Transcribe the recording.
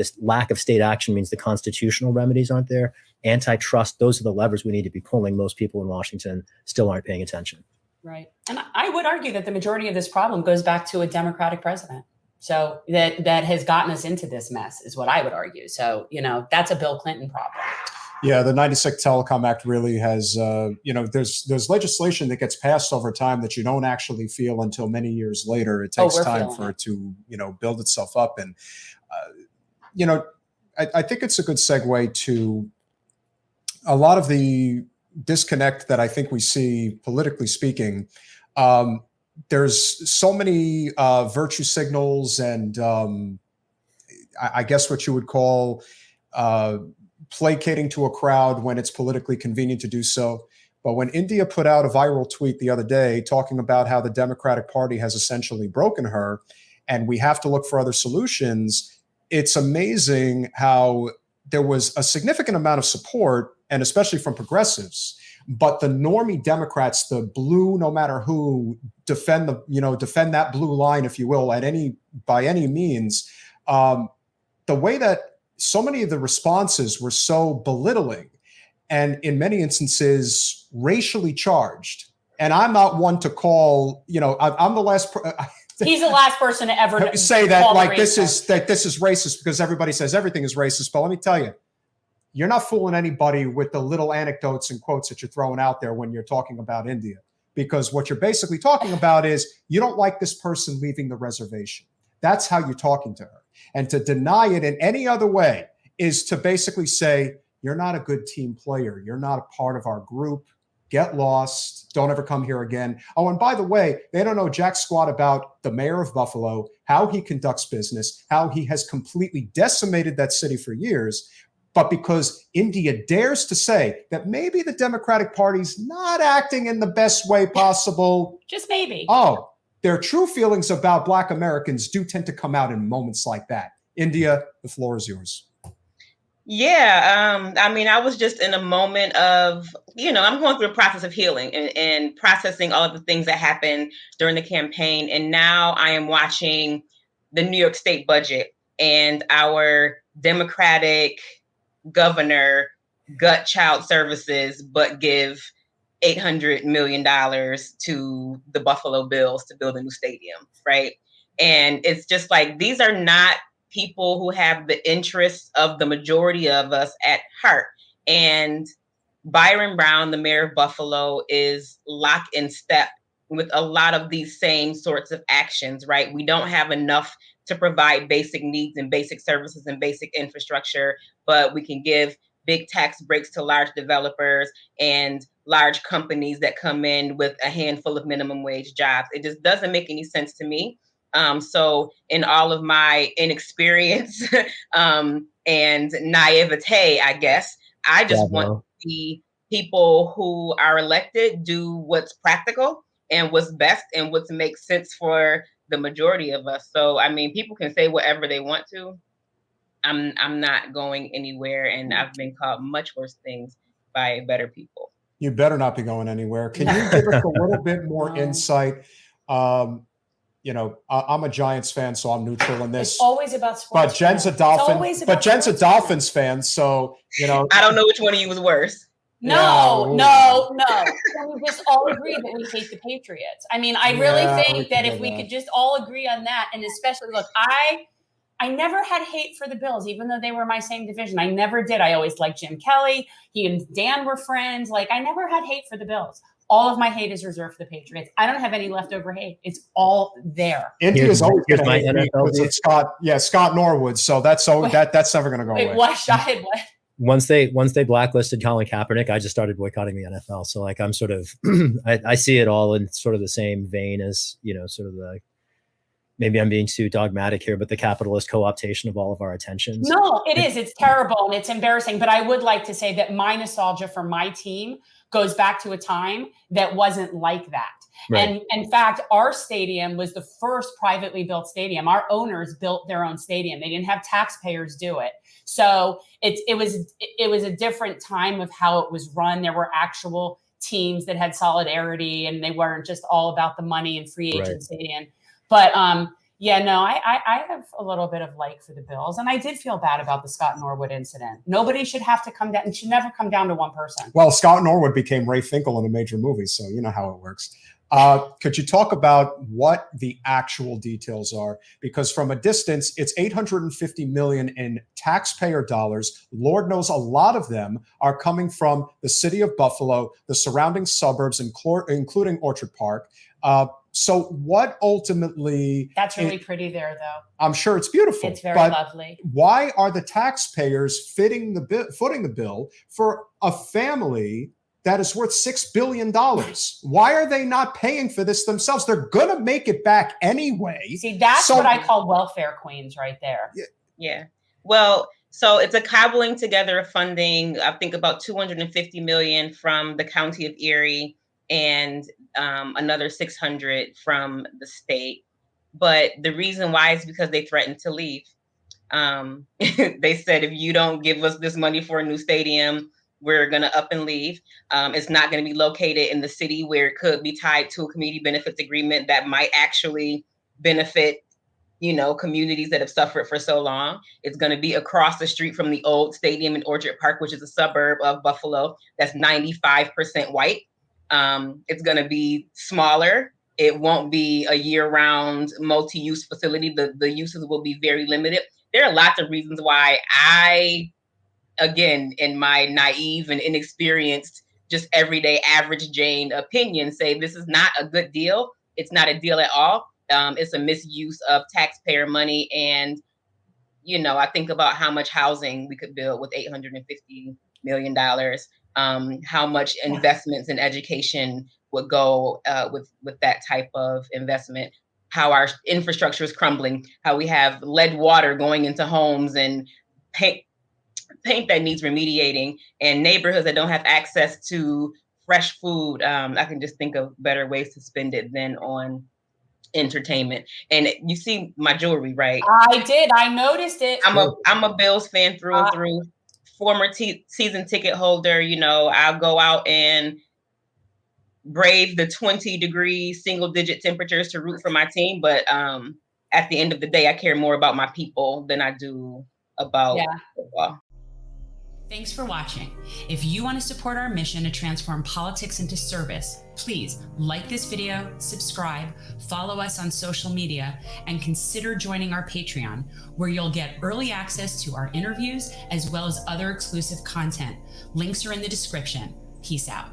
this lack of state action means the constitutional remedies aren't there. Antitrust, those are the levers we need to be pulling. Most people in Washington still aren't paying attention. Right. And I would argue that the majority of this problem goes back to a Democratic president. So that has gotten us into this mess is what I would argue. So, that's a Bill Clinton problem. Yeah, the 96 Telecom Act really has, there's legislation that gets passed over time that you don't actually feel until many years later. It takes time for it to, build itself up. And, I think it's a good segue to a lot of the disconnect that I think we see politically speaking. There's so many virtue signals and I guess what you would call placating to a crowd when it's politically convenient to do so. But when India put out a viral tweet the other day talking about how the Democratic Party has essentially broken her and we have to look for other solutions, it's amazing how there was a significant amount of support, and especially from progressives. But the normie Democrats, the blue, no matter who, defend that blue line, if you will, by any means. The way that so many of the responses were so belittling and in many instances racially charged. And I'm not one to call, I'm the last. He's the last person to ever say that like this is racist because everybody says everything is racist. But let me tell you, you're not fooling anybody with the little anecdotes and quotes that you're throwing out there when you're talking about India, because what you're basically talking about is you don't like this person leaving the reservation. That's how you're talking to her. And to deny it in any other way is to basically say, you're not a good team player. You're not a part of our group. Get lost. Don't ever come here again. Oh, and by the way, they don't know jack squat about the mayor of Buffalo, how he conducts business, how he has completely decimated that city for years. But because India dares to say that maybe the Democratic Party's not acting in the best way possible. Just maybe. Oh, their true feelings about Black Americans do tend to come out in moments like that. India, the floor is yours. Yeah. I was just in a moment of, I'm going through a process of healing and processing all of the things that happened during the campaign. And now I am watching the New York State budget and our Democratic governor gut child services, but give $800 million to the Buffalo Bills to build a new stadium, right? And it's just like, these are not people who have the interests of the majority of us at heart. And Byron Brown, the mayor of Buffalo, is lock in step with a lot of these same sorts of actions, right? We don't have enough to provide basic needs and basic services and basic infrastructure, but we can give big tax breaks to large developers and large companies that come in with a handful of minimum wage jobs. It just doesn't make any sense to me. So in all of my inexperience and naivete, I guess, I just want to see people who are elected do what's practical and what's best and what makes sense for the majority of us. So, people can say whatever they want to. I'm not going anywhere, and I've been called much worse things by better people. You better not be going anywhere. Can you give us a little bit more insight? I'm a Giants fan, so I'm neutral in this. It's always about sports. But Jen's a Dolphins fan, so I don't know which one of you was worse. No. Can we just all agree that we hate the Patriots? I really think that if we could just all agree on that, and especially, look, I never had hate for the Bills, even though they were my same division. I never did. I always liked Jim Kelly. He and Dan were friends. I never had hate for the Bills. All of my hate is reserved for the Patriots. I don't have any leftover hate. It's all there. India's always been my NFL. Scott Norwood. So that's never going to go away. What? Shahid, what? Once they blacklisted Colin Kaepernick, I just started boycotting the NFL. So I'm sort of, I see it all in sort of the same vein as, sort of the, maybe I'm being too dogmatic here, but the capitalist co-optation of all of our attentions. No, it is. It's terrible and it's embarrassing. But I would like to say that my nostalgia for my team goes back to a time that wasn't like that. Right. And in fact, our stadium was the first privately built stadium. Our owners built their own stadium. They didn't have taxpayers do it. So it was a different time of how it was run. There were actual teams that had solidarity and they weren't just all about the money and free agency. Right. But Yeah, no, I have a little bit of like for the Bills, and I did feel bad about the Scott Norwood incident. Nobody should have to come down, and should never come down to one person. Well, Scott Norwood became Ray Finkel in a major movie, so you know how it works. Could you talk about what the actual details are? Because from a distance, it's $850 million in taxpayer dollars. Lord knows a lot of them are coming from the city of Buffalo, the surrounding suburbs, including Orchard Park. So what ultimately... That's really pretty there, though. I'm sure it's beautiful. It's very lovely. Why are the taxpayers footing the bill for a family that is worth $6 billion? Why are they not paying for this themselves? They're going to make it back anyway. See, that's what I call welfare queens right there. Yeah. Well, so it's a cobbling together of funding. I think about $250 million from the county of Erie and another 600 from the state. But the reason why is because they threatened to leave. They said, if you don't give us this money for a new stadium, we're going to up and leave. It's not going to be located in the city where it could be tied to a community benefits agreement that might actually benefit, you know, communities that have suffered for so long. It's going to be across the street from the old stadium in Orchard Park, which is a suburb of Buffalo that's 95% white. It's going to be smaller. It won't be a year-round multi-use facility. The uses will be very limited. There are lots of reasons why I, again, in my naive and inexperienced, just everyday average Jane opinion, say this is not a good deal. It's not a deal at all. It's a misuse of taxpayer money. And, you know, I think about how much housing we could build with $850 million, how much investments in education would go with that type of investment, how our infrastructure is crumbling, how we have lead water going into homes and paint that needs remediating, and neighborhoods that don't have access to fresh food. I can just think of better ways to spend it than on entertainment. And you see my jewelry, right? I did. I noticed it. I'm a Bills fan through and through. Former season ticket holder. You know, I'll go out and brave the 20-degree single-digit temperatures to root for my team. But at the end of the day, I care more about my people than I do about football. Thanks for watching. If you want to support our mission to transform politics into service, please like this video, subscribe, follow us on social media, and consider joining our Patreon, where you'll get early access to our interviews as well as other exclusive content. Links are in the description. Peace out.